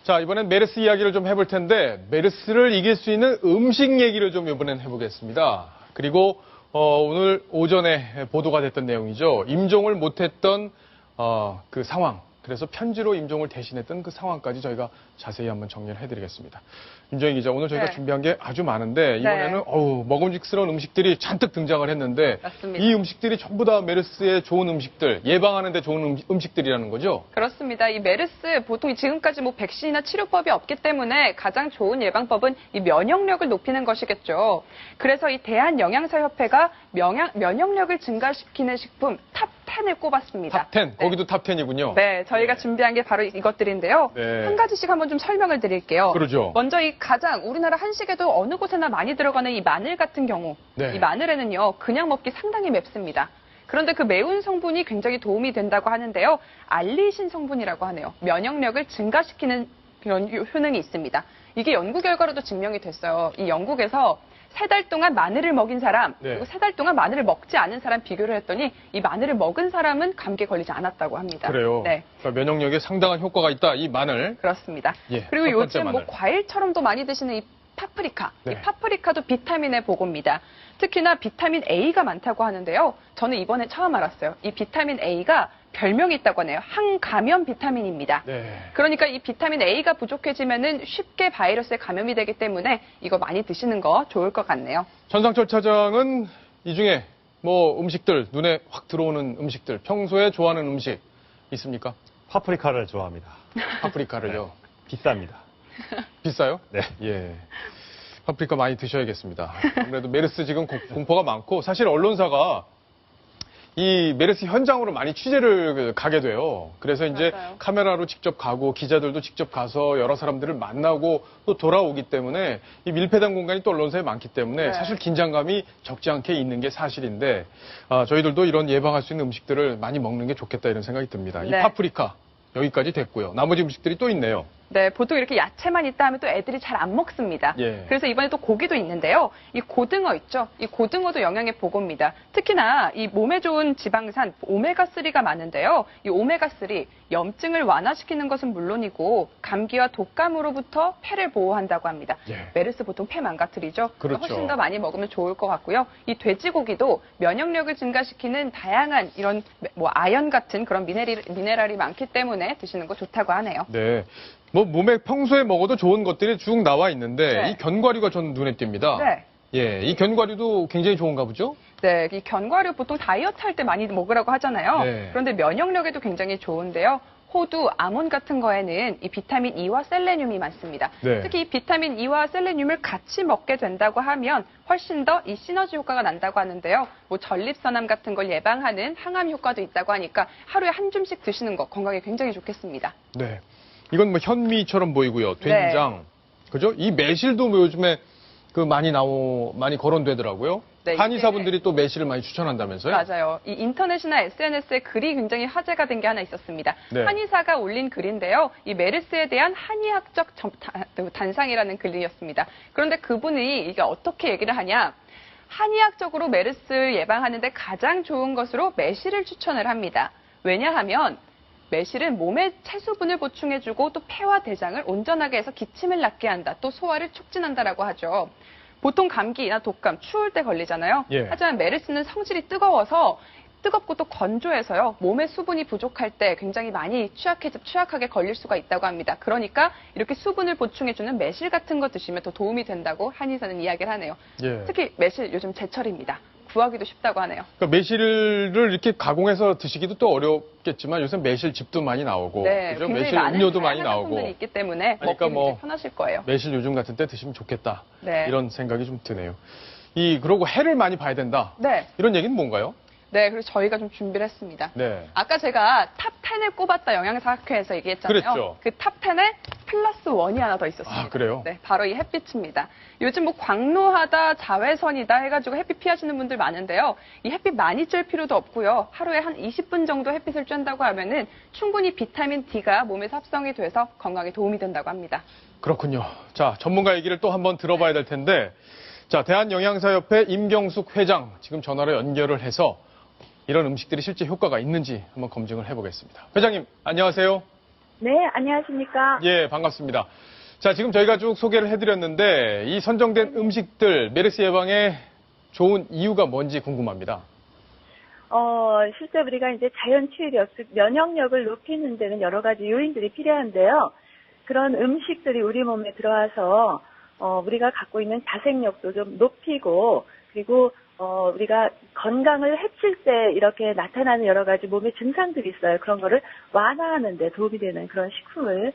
자, 이번엔 메르스 이야기를 좀 해볼 텐데, 메르스를 이길 수 있는 음식 얘기를 좀 이번엔 해보겠습니다. 그리고 오늘 오전에 보도가 됐던 내용이죠. 임종을 못했던 그 상황, 그래서 편지로 임종을 대신했던 그 상황까지 저희가 자세히 한번 정리를 해드리겠습니다. 임정희 기자, 오늘 저희가 준비한 게 아주 많은데 이번에는 먹음직스러운 음식들이 잔뜩 등장을 했는데, 맞습니다. 이 음식들이 전부 다 메르스에 좋은 음식들, 예방하는 데 좋은 음식들이라는 거죠? 그렇습니다. 이 메르스 보통 지금까지 백신이나 치료법이 없기 때문에 가장 좋은 예방법은 이 면역력을 높이는 것이겠죠. 그래서 이 대한영양사협회가 면역력을 증가시키는 식품 탑 10을 꼽았습니다. 탑 10, 거기도 탑 10이군요. 네, 저희가 준비한 게 바로 이것들인데요. 한 가지씩 한번 좀 설명을 드릴게요. 그러죠. 먼저 이 가장 우리나라 한식에도 어느 곳에나 많이 들어가는 이 마늘 같은 경우, 이 마늘에는요, 그냥 먹기 상당히 맵습니다. 그런데 그 매운 성분이 굉장히 도움이 된다고 하는데요. 알리신 성분이라고 하네요. 면역력을 증가시키는 그런 효능이 있습니다. 이게 연구 결과로도 증명이 됐어요. 이 영국에서 3달 동안 마늘을 먹인 사람, 그리고 3달 동안 마늘을 먹지 않은 사람 비교를 했더니 이 마늘을 먹은 사람은 감기에 걸리지 않았다고 합니다. 그래요? 네. 그러니까 면역력에 상당한 효과가 있다, 이 마늘. 그렇습니다. 예, 그리고 요즘 과일처럼도 많이 드시는 이 파프리카. 이 파프리카도 비타민의 보고입니다. 특히나 비타민 A가 많다고 하는데요. 저는 이번에 처음 알았어요. 이 비타민 A가 별명이 있다고 하네요. 항감염 비타민입니다. 그러니까 이 비타민 A가 부족해지면은 쉽게 바이러스에 감염이 되기 때문에 이거 많이 드시는 거 좋을 것 같네요. 전상철 차장은 이 중에 음식들, 눈에 확 들어오는 음식들, 평소에 좋아하는 음식 있습니까? 파프리카를 좋아합니다. 파프리카를요? 네. 비쌉니다. 비싸요? 네. 예. 파프리카 많이 드셔야겠습니다. 아무래도 메르스 지금 공포가 많고, 사실 언론사가 이 메르스 현장으로 많이 취재를 가게 돼요. 그래서 이제 카메라로 직접 가고 기자들도 직접 가서 여러 사람들을 만나고 또 돌아오기 때문에 이 밀폐된 공간이 또 언론사에 많기 때문에 사실 긴장감이 적지 않게 있는 게 사실인데, 저희들도 이런 예방할 수 있는 음식들을 많이 먹는 게 좋겠다 이런 생각이 듭니다. 이 파프리카 여기까지 됐고요. 나머지 음식들이 또 있네요. 네, 보통 이렇게 야채만 있다 하면 또 애들이 잘 안 먹습니다. 그래서 이번에 또 고기도 있는데요. 이 고등어 있죠? 이 고등어도 영양의 보고입니다. 특히나 이 몸에 좋은 지방산 오메가3가 많은데요. 이 오메가3 염증을 완화시키는 것은 물론이고 감기와 독감으로부터 폐를 보호한다고 합니다. 메르스 보통 폐 망가뜨리죠? 그렇죠. 훨씬 더 많이 먹으면 좋을 것 같고요. 이 돼지고기도 면역력을 증가시키는 다양한 이런 아연 같은 그런 미네랄이 많기 때문에 드시는 거 좋다고 하네요. 네. 몸에 평소에 먹어도 좋은 것들이 쭉 나와 있는데 이 견과류가 전 눈에 띕니다. 예, 이 견과류도 굉장히 좋은가 보죠? 네, 이 견과류 보통 다이어트 할 때 많이 먹으라고 하잖아요. 그런데 면역력에도 굉장히 좋은데요. 호두, 아몬 같은 거에는 이 비타민 E와 셀레늄이 많습니다. 특히 이 비타민 E와 셀레늄을 같이 먹게 된다고 하면 훨씬 더 이 시너지 효과가 난다고 하는데요. 전립선암 같은 걸 예방하는 항암 효과도 있다고 하니까 하루에 한 줌씩 드시는 거 건강에 굉장히 좋겠습니다. 네. 이건 현미처럼 보이고요. 된장. 그죠? 이 매실도 요즘에 많이 거론되더라고요. 한의사분들이 또 매실을 많이 추천한다면서요? 맞아요. 이 인터넷이나 SNS에 글이 굉장히 화제가 된 게 하나 있었습니다. 한의사가 올린 글인데요. 이 메르스에 대한 한의학적 단상이라는 글이었습니다. 그런데 그분이 이게 어떻게 얘기를 하냐? 한의학적으로 메르스 예방하는데 가장 좋은 것으로 매실을 추천을 합니다. 왜냐하면 매실은 몸에 채수분을 보충해주고 또 폐와 대장을 온전하게 해서 기침을 낫게 한다. 또 소화를 촉진한다라고 하죠. 보통 감기나 독감, 추울 때 걸리잖아요. 하지만 메르스는 성질이 뜨겁고 또 건조해서요. 몸에 수분이 부족할 때 굉장히 많이 취약하게 걸릴 수가 있다고 합니다. 그러니까 이렇게 수분을 보충해주는 매실 같은 거 드시면 더 도움이 된다고 한의사는 이야기를 하네요. 특히 매실 요즘 제철입니다. 구하기도 쉽다고 하네요. 그러니까 매실을 이렇게 가공해서 드시기도 또 어렵겠지만 요새 매실즙도 많이 나오고, 그죠? 매실 음료도 많이 나오고. 상품들이 있기 때문에 그러니까 먹기 편하실 거예요. 매실 요즘 같은 때 드시면 좋겠다. 이런 생각이 좀 드네요. 그러고 해를 많이 봐야 된다. 이런 얘기는 뭔가요? 네, 그래서 저희가 좀 준비를 했습니다. 아까 제가 탑 10을 꼽았다 영양사학회에서 얘기했잖아요. 그 탑 10에 플러스 1이 하나 더 있었습니다. 아, 그래요? 네, 바로 이 햇빛입니다. 요즘 광노하다, 자외선이다 해가지고 햇빛 피하시는 분들 많은데요. 이 햇빛 많이 쬐 필요도 없고요. 하루에 한 20분 정도 햇빛을 쬐다고 하면은 충분히 비타민 D가 몸에서 합성이 돼서 건강에 도움이 된다고 합니다. 그렇군요. 자, 전문가 얘기를 또 한번 들어봐야 될 텐데, 자, 대한영양사협회 임경숙 회장 지금 전화로 연결을 해서 이런 음식들이 실제 효과가 있는지 한번 검증을 해보겠습니다. 회장님, 안녕하세요. 네, 안녕하십니까. 예, 반갑습니다. 자, 지금 저희가 쭉 소개를 해드렸는데 이 선정된 음식들 메르스 예방에 좋은 이유가 뭔지 궁금합니다. 실제 우리가 이제 자연 치유력, 즉 면역력을 높이는 데는 여러 가지 요인들이 필요한데요. 그런 음식들이 우리 몸에 들어와서 우리가 갖고 있는 자생력도 좀 높이고, 그리고 우리가 건강을 해칠 때 이렇게 나타나는 여러 가지 몸의 증상들이 있어요. 그런 거를 완화하는 데 도움이 되는 그런 식품을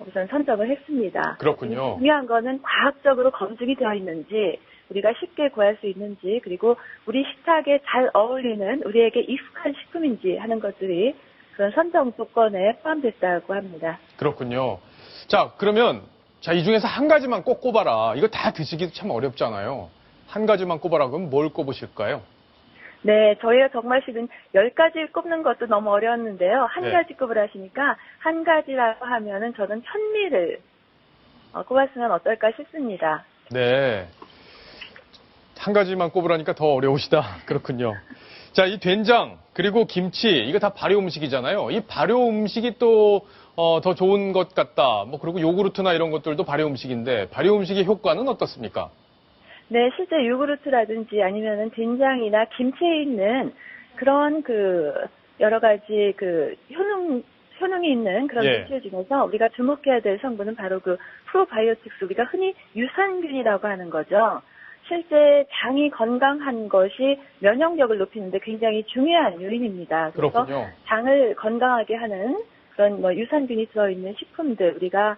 우선 선정을 했습니다. 그렇군요. 중요한 거는 과학적으로 검증이 되어 있는지, 우리가 쉽게 구할 수 있는지, 그리고 우리 식탁에 잘 어울리는 우리에게 익숙한 식품인지 하는 것들이 그런 선정 조건에 포함됐다고 합니다. 그렇군요. 자, 그러면 이 중에서 한 가지만 꼭 꼽아라. 이거 다 드시기도 참 어렵잖아요. 한 가지만 꼽아라. 그럼 뭘 꼽으실까요? 네, 저희가 정말 실은 10가지 꼽는 것도 너무 어려웠는데요. 한 네. 가지 꼽으라시니까 한 가지라고 하면은 저는 현미를 꼽았으면 어떨까 싶습니다. 네. 한 가지만 꼽으라니까 더 어려우시다. 그렇군요. 자, 이 된장, 그리고 김치, 이거 다 발효 음식이잖아요. 이 발효 음식이 또, 더 좋은 것 같다. 뭐, 그리고 요구르트나 이런 것들도 발효 음식인데, 발효 음식의 효과는 어떻습니까? 네, 실제 요구르트라든지 아니면은 된장이나 김치에 있는 그런 여러 가지 효능이 있는 그런 예. 물질 중에서 우리가 주목해야 될 성분은 바로 프로바이오틱스, 우리가 흔히 유산균이라고 하는 거죠. 실제 장이 건강한 것이 면역력을 높이는데 굉장히 중요한 요인입니다. 그래서 그렇군요. 장을 건강하게 하는 그런 유산균이 들어있는 식품들, 우리가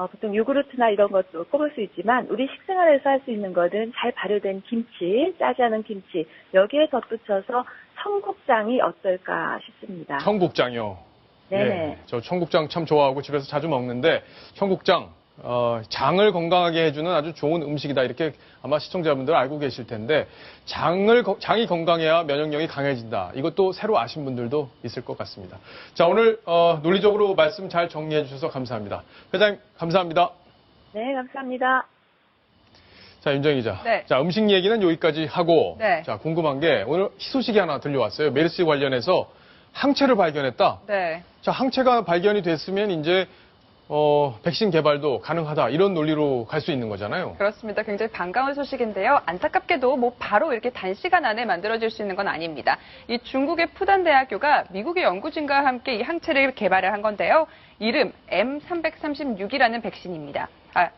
보통 요구르트나 이런 것도 꼽을 수 있지만 우리 식생활에서 할 수 있는 것은 잘 발효된 김치, 짜지 않은 김치, 여기에 덧붙여서 청국장이 어떨까 싶습니다. 청국장이요. 네네. 예, 저 청국장 참 좋아하고 집에서 자주 먹는데 청국장 장을 건강하게 해주는 아주 좋은 음식이다 이렇게 아마 시청자분들 알고 계실 텐데 장이 건강해야 면역력이 강해진다. 이것도 새로 아신 분들도 있을 것 같습니다. 자, 오늘 논리적으로 말씀 잘 정리해 주셔서 감사합니다. 회장님 감사합니다. 네, 감사합니다. 자, 윤정 기자. 네. 자, 음식 얘기는 여기까지 하고 네. 자, 궁금한 게 오늘 희소식이 하나 들려왔어요. 메르스 관련해서 항체를 발견했다. 네. 자, 항체가 발견이 됐으면 이제 백신 개발도 가능하다. 이런 논리로 갈 수 있는 거잖아요. 그렇습니다. 굉장히 반가운 소식인데요. 안타깝게도 뭐 바로 이렇게 단시간 안에 만들어질 수 있는 건 아닙니다. 이 중국의 푸단대학교가 미국의 연구진과 함께 이 항체를 개발을 한 건데요. 이름 M336이라는 백신입니다.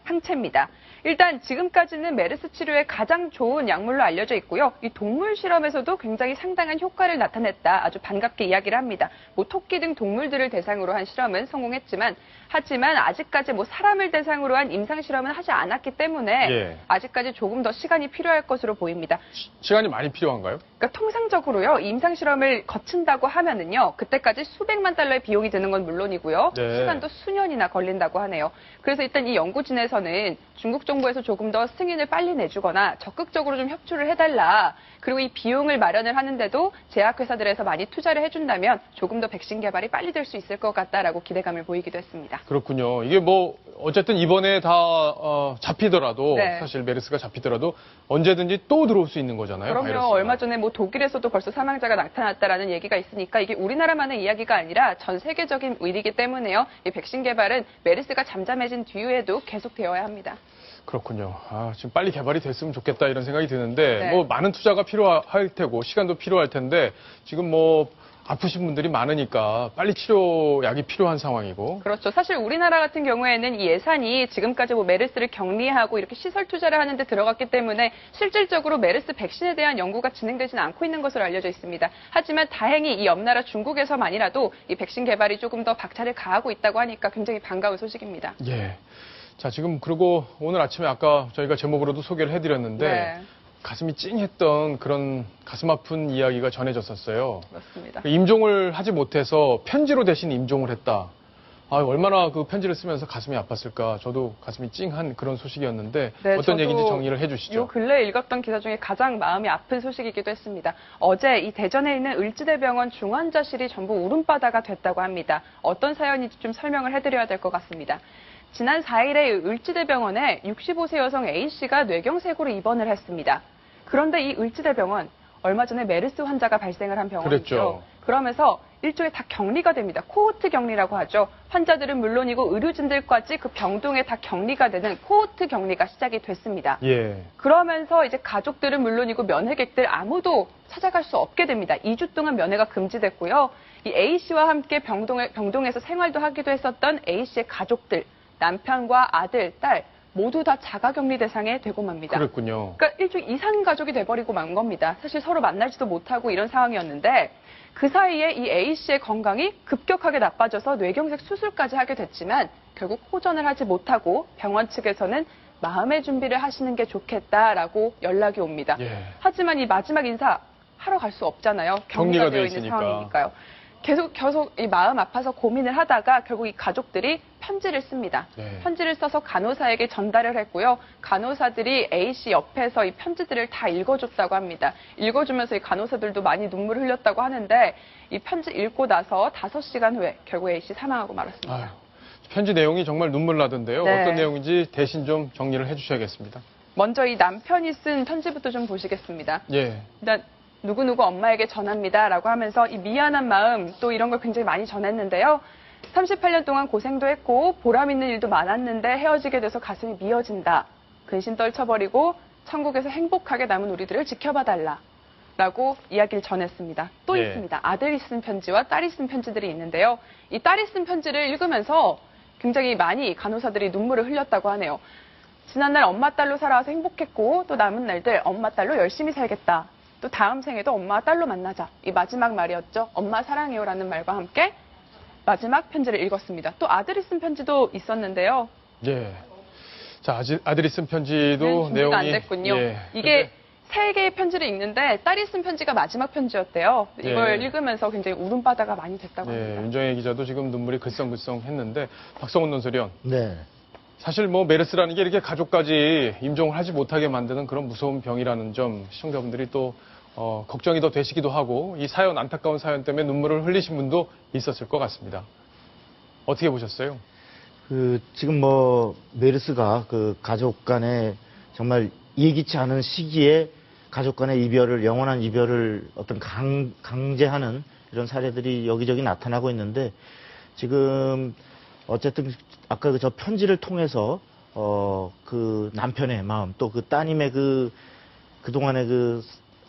항체입니다. 일단 지금까지는 메르스 치료에 가장 좋은 약물로 알려져 있고요. 이 동물 실험에서도 굉장히 상당한 효과를 나타냈다. 아주 반갑게 이야기를 합니다. 뭐 토끼 등 동물들을 대상으로 한 실험은 성공했지만 하지만 아직까지 뭐 사람을 대상으로 한 임상 실험은 하지 않았기 때문에 예. 아직까지 조금 더 시간이 필요할 것으로 보입니다. 시간이 많이 필요한가요? 그러니까 통상적으로요, 임상 실험을 거친다고 하면은요, 그때까지 수백만 달러의 비용이 드는 건 물론이고요, 네. 시간도 수년이나 걸린다고 하네요. 그래서 일단 이 연구진에서는 중국 정부에서 조금 더 승인을 빨리 내주거나 적극적으로 좀 협조를 해달라. 그리고 이 비용을 마련을 하는데도 제약회사들에서 많이 투자를 해준다면 조금 더 백신 개발이 빨리 될 수 있을 것 같다라고 기대감을 보이기도 했습니다. 그렇군요. 이게 뭐 어쨌든 이번에 다 잡히더라도 네. 사실 메르스가 잡히더라도 언제든지 또 들어올 수 있는 거잖아요. 그럼요. 바이러스가. 얼마 전에 뭐 독일에서도 벌써 사망자가 나타났다라는 얘기가 있으니까 이게 우리나라만의 이야기가 아니라 전 세계적인 일이기 때문에요. 이 백신 개발은 메르스가 잠잠해진 뒤에도 계속되어야 합니다. 그렇군요. 지금 빨리 개발이 됐으면 좋겠다 이런 생각이 드는데 네. 뭐 많은 투자가 필요할 테고 시간도 필요할 텐데 지금 뭐 아프신 분들이 많으니까 빨리 치료약이 필요한 상황이고. 그렇죠. 사실 우리나라 같은 경우에는 이 예산이 지금까지 뭐 메르스를 격리하고 이렇게 시설 투자를 하는데 들어갔기 때문에 실질적으로 메르스 백신에 대한 연구가 진행되지는 않고 있는 것으로 알려져 있습니다. 하지만 다행히 이 옆나라 중국에서만이라도 이 백신 개발이 조금 더 박차를 가하고 있다고 하니까 굉장히 반가운 소식입니다. 예. 자, 지금 그리고 오늘 아침에 아까 저희가 제목으로도 소개를 해드렸는데 네. 가슴이 찡했던 그런 가슴 아픈 이야기가 전해졌었어요. 그렇습니다. 임종을 하지 못해서 편지로 대신 임종을 했다. 얼마나 그 편지를 쓰면서 가슴이 아팠을까. 저도 가슴이 찡한 그런 소식이었는데 네, 어떤 저도 얘기인지 정리를 해주시죠. 요 근래에 읽었던 기사 중에 가장 마음이 아픈 소식이기도 했습니다. 어제 이 대전에 있는 을지대병원 중환자실이 전부 울음바다가 됐다고 합니다. 어떤 사연인지 좀 설명을 해드려야 될 것 같습니다. 지난 4일에 을지대병원에 65세 여성 A씨가 뇌경색으로 입원을 했습니다. 그런데 이 을지대병원 얼마 전에 메르스 환자가 발생을 한 병원이죠. 그랬죠. 그러면서 일종의 다 격리가 됩니다. 코호트 격리라고 하죠. 환자들은 물론이고 의료진들까지 그 병동에 다 격리가 되는 코호트 격리가 시작이 됐습니다. 예. 그러면서 이제 가족들은 물론이고 면회객들 아무도 찾아갈 수 없게 됩니다. 2주 동안 면회가 금지됐고요. 이 A씨와 함께 병동에서 생활도 하기도 했었던 A씨의 가족들, 남편과 아들, 딸 모두 다 자가격리 대상에 되고 맙니다. 그랬군요. 그러니까 일종의 이산 가족이 돼버리고 만 겁니다. 사실 서로 만나지도 못하고 이런 상황이었는데 그 사이에 이 A씨의 건강이 급격하게 나빠져서 뇌경색 수술까지 하게 됐지만 결국 호전을 하지 못하고 병원 측에서는 마음의 준비를 하시는 게 좋겠다라고 연락이 옵니다. 예. 하지만 이 마지막 인사 하러 갈 수 없잖아요. 격리가 되어 있는 있으니까. 상황이니까요. 계속 이 마음 아파서 고민을 하다가 결국 이 가족들이 편지를 씁니다. 네. 편지를 써서 간호사에게 전달을 했고요. 간호사들이 A씨 옆에서 이 편지들을 다 읽어줬다고 합니다. 읽어주면서 이 간호사들도 많이 눈물을 흘렸다고 하는데 이 편지 읽고 나서 5시간 후에 결국 A씨 사망하고 말았습니다. 아유, 편지 내용이 정말 눈물 나던데요. 네. 어떤 내용인지 대신 좀 정리를 해주셔야겠습니다. 먼저 이 남편이 쓴 편지부터 좀 보시겠습니다. 예. 일단 누구누구 엄마에게 전합니다 라고 하면서 이 미안한 마음 또 이런 걸 굉장히 많이 전했는데요. 38년 동안 고생도 했고 보람 있는 일도 많았는데 헤어지게 돼서 가슴이 미어진다. 근심 떨쳐버리고 천국에서 행복하게 남은 우리들을 지켜봐 달라 라고 이야기를 전했습니다. 또 예. 있습니다. 아들이 쓴 편지와 딸이 쓴 편지들이 있는데요. 이 딸이 쓴 편지를 읽으면서 굉장히 많이 간호사들이 눈물을 흘렸다고 하네요. 지난날 엄마 딸로 살아와서 행복했고 또 남은 날들 엄마 딸로 열심히 살겠다. 또 다음 생에도 엄마와 딸로 만나자. 이 마지막 말이었죠. 엄마 사랑해요라는 말과 함께 마지막 편지를 읽었습니다. 또 아들이 쓴 편지도 있었는데요. 예. 자, 아들이 쓴 편지도 준비가 내용이 안 됐군요. 예. 이게 3개의 편지를 읽는데 딸이 쓴 편지가 마지막 편지였대요. 이걸 예. 읽으면서 굉장히 울음바다가 많이 됐다고 예, 합니다. 윤정혜 기자도 지금 눈물이 글썽글썽했는데 박성훈 논설위원. 네. 사실 뭐 메르스라는 게 이렇게 가족까지 임종을 하지 못하게 만드는 그런 무서운 병이라는 점 시청자분들이 또 걱정이 더 되시기도 하고 이 사연 안타까운 사연 때문에 눈물을 흘리신 분도 있었을 것 같습니다. 어떻게 보셨어요? 지금 메르스가 가족 간에 정말 예기치 않은 시기에 가족 간의 이별을, 영원한 이별을 어떤 강제하는 이런 사례들이 여기저기 나타나고 있는데 지금 어쨌든 아까 저 편지를 통해서 그 남편의 마음 또 그 따님의 그동안의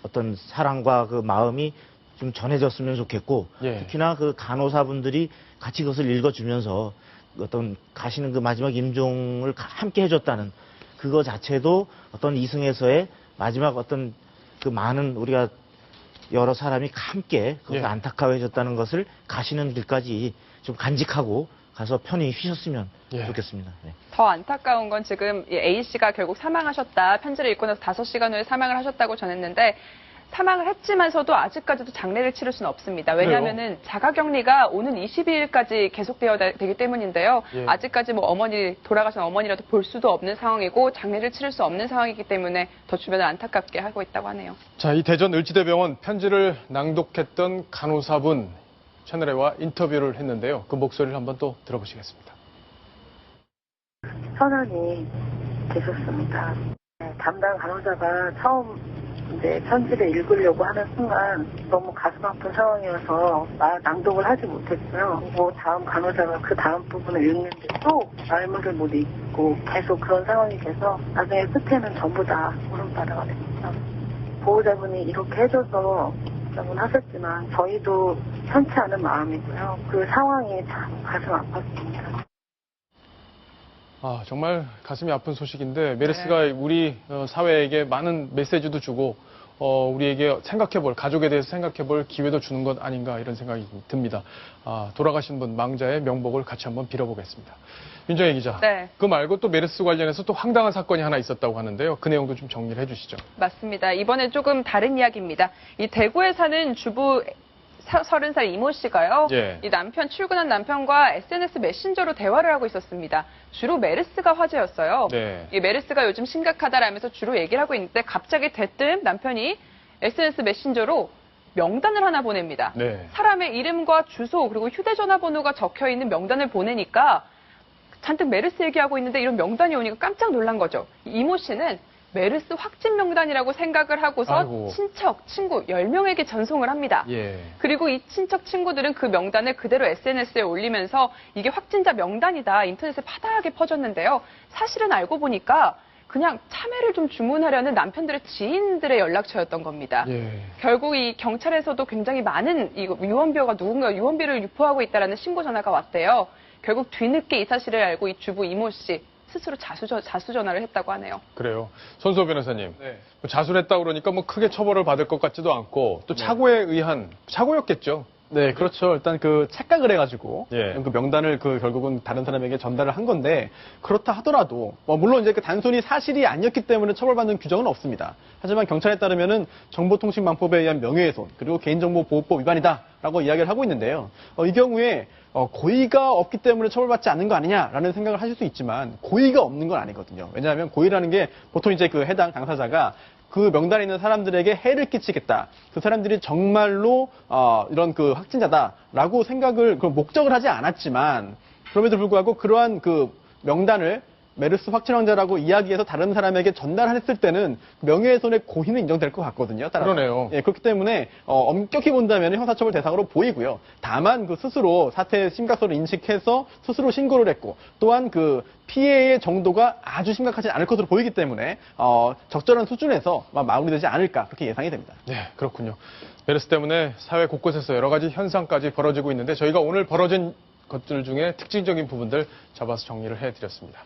어떤 사랑과 그 마음이 좀 전해졌으면 좋겠고 예. 특히나 그 간호사분들이 같이 그것을 읽어주면서 어떤 가시는 그 마지막 임종을 함께 해줬다는 그거 자체도 어떤 이승에서의 마지막 어떤 그 많은 우리가 여러 사람이 함께 그것을 예. 안타까워해줬다는 것을 가시는 길까지 좀 간직하고 가서 편히 쉬셨으면 예. 좋겠습니다. 네. 더 안타까운 건 지금 A씨가 결국 사망하셨다. 편지를 읽고 나서 5시간 후에 사망을 하셨다고 전했는데 사망을 했지만서도 아직까지도 장례를 치를 수는 없습니다. 왜냐하면은 자가격리가 오는 22일까지 계속되어야 되기 때문인데요. 예. 아직까지 돌아가신 어머니라도 볼 수도 없는 상황이고 장례를 치를 수 없는 상황이기 때문에 더 주변을 안타깝게 하고 있다고 하네요. 자, 이 대전 을지대병원 편지를 낭독했던 간호사분 채널A와 인터뷰를 했는데요. 그 목소리를 한번 또 들어보시겠습니다. 선언이 되셨습니다. 담당 간호사가 처음 이제 편지를 읽으려고 하는 순간 너무 가슴 아픈 상황이어서 낭독을 하지 못했고요. 그리고 다음 간호사가 그 다음 부분을 읽는데 또 말문을 못 읽고 계속 그런 상황이 돼서 나중에 끝에는 전부 다 울음바다가 됐습니다. 보호자분이 이렇게 해줘서 하셨지만 저희도 편치 않은 마음이고요. 그 상황이 참 가슴 아팠습니다. 아, 정말 가슴이 아픈 소식인데 메르스가 우리 사회에게 많은 메시지도 주고 우리에게 가족에 대해서 생각해볼 기회도 주는 것 아닌가 이런 생각이 듭니다. 돌아가신 분 망자의 명복을 같이 한번 빌어보겠습니다. 윤정혜 기자, 네. 그 말고 또 메르스 관련해서 또 황당한 사건이 하나 있었다고 하는데요. 그 내용도 좀 정리를 해주시죠. 맞습니다. 이번엔 조금 다른 이야기입니다. 이 대구에 사는 주부 30살 이모 씨가요. 예. 이 출근한 남편과 SNS 메신저로 대화를 하고 있었습니다. 주로 메르스가 화제였어요. 네. 이 메르스가 요즘 심각하다라면서 주로 얘기를 하고 있는데 갑자기 대뜸 남편이 SNS 메신저로 명단을 하나 보냅니다. 네. 사람의 이름과 주소 그리고 휴대전화 번호가 적혀 있는 명단을 보내니까 잔뜩 메르스 얘기하고 있는데 이런 명단이 오니까 깜짝 놀란 거죠. 이모 씨는 메르스 확진 명단이라고 생각을 하고서 아이고. 친척, 친구 10명에게 전송을 합니다. 예. 그리고 이 친척 친구들은 그 명단을 그대로 SNS에 올리면서 이게 확진자 명단이다 인터넷에 파다하게 퍼졌는데요. 사실은 알고 보니까 그냥 참외를 좀 주문하려는 남편들의 지인들의 연락처였던 겁니다. 예. 결국 이 경찰에서도 굉장히 많은 이 유언비어가 누군가 유언비를 유포하고 있다라는 신고 전화가 왔대요. 결국 뒤늦게 이 사실을 알고 이 주부 이모 씨 스스로 자수 전화를 했다고 하네요. 그래요. 손수호 변호사님. 뭐 자수를 했다 그러니까 뭐 크게 처벌을 받을 것 같지도 않고 또 착오에 의한 착오였겠죠. 네, 그렇죠. 일단 그 착각을 해가지고 예. 그 명단을 결국은 다른 사람에게 전달을 한 건데 그렇다 하더라도 물론 이제 그 단순히 사실이 아니었기 때문에 처벌받는 규정은 없습니다. 하지만 경찰에 따르면은 정보통신망법에 의한 명예훼손 그리고 개인정보보호법 위반이다라고 이야기를 하고 있는데요. 이 경우에 고의가 없기 때문에 처벌받지 않는 거 아니냐라는 생각을 하실 수 있지만 고의가 없는 건 아니거든요. 왜냐하면 고의라는 게 보통 이제 그 해당 당사자가 그 명단에 있는 사람들에게 해를 끼치겠다. 그 사람들이 정말로 이런 그 확진자다라고 생각을 목적을 하지 않았지만 그럼에도 불구하고 그러한 그 명단을 메르스 확진 환자라고 이야기해서 다른 사람에게 전달했을 때는 명예훼손의 고의는 인정될 것 같거든요. 따라서. 그러네요. 예, 그렇기 때문에 엄격히 본다면 형사처벌 대상으로 보이고요. 다만 그 스스로 사태의 심각성을 인식해서 스스로 신고를 했고 또한 그 피해의 정도가 아주 심각하지 않을 것으로 보이기 때문에 적절한 수준에서 마무리되지 않을까 그렇게 예상이 됩니다. 네, 그렇군요. 메르스 때문에 사회 곳곳에서 여러 가지 현상까지 벌어지고 있는데 저희가 오늘 벌어진 것들 중에 특징적인 부분들 잡아서 정리를 해드렸습니다.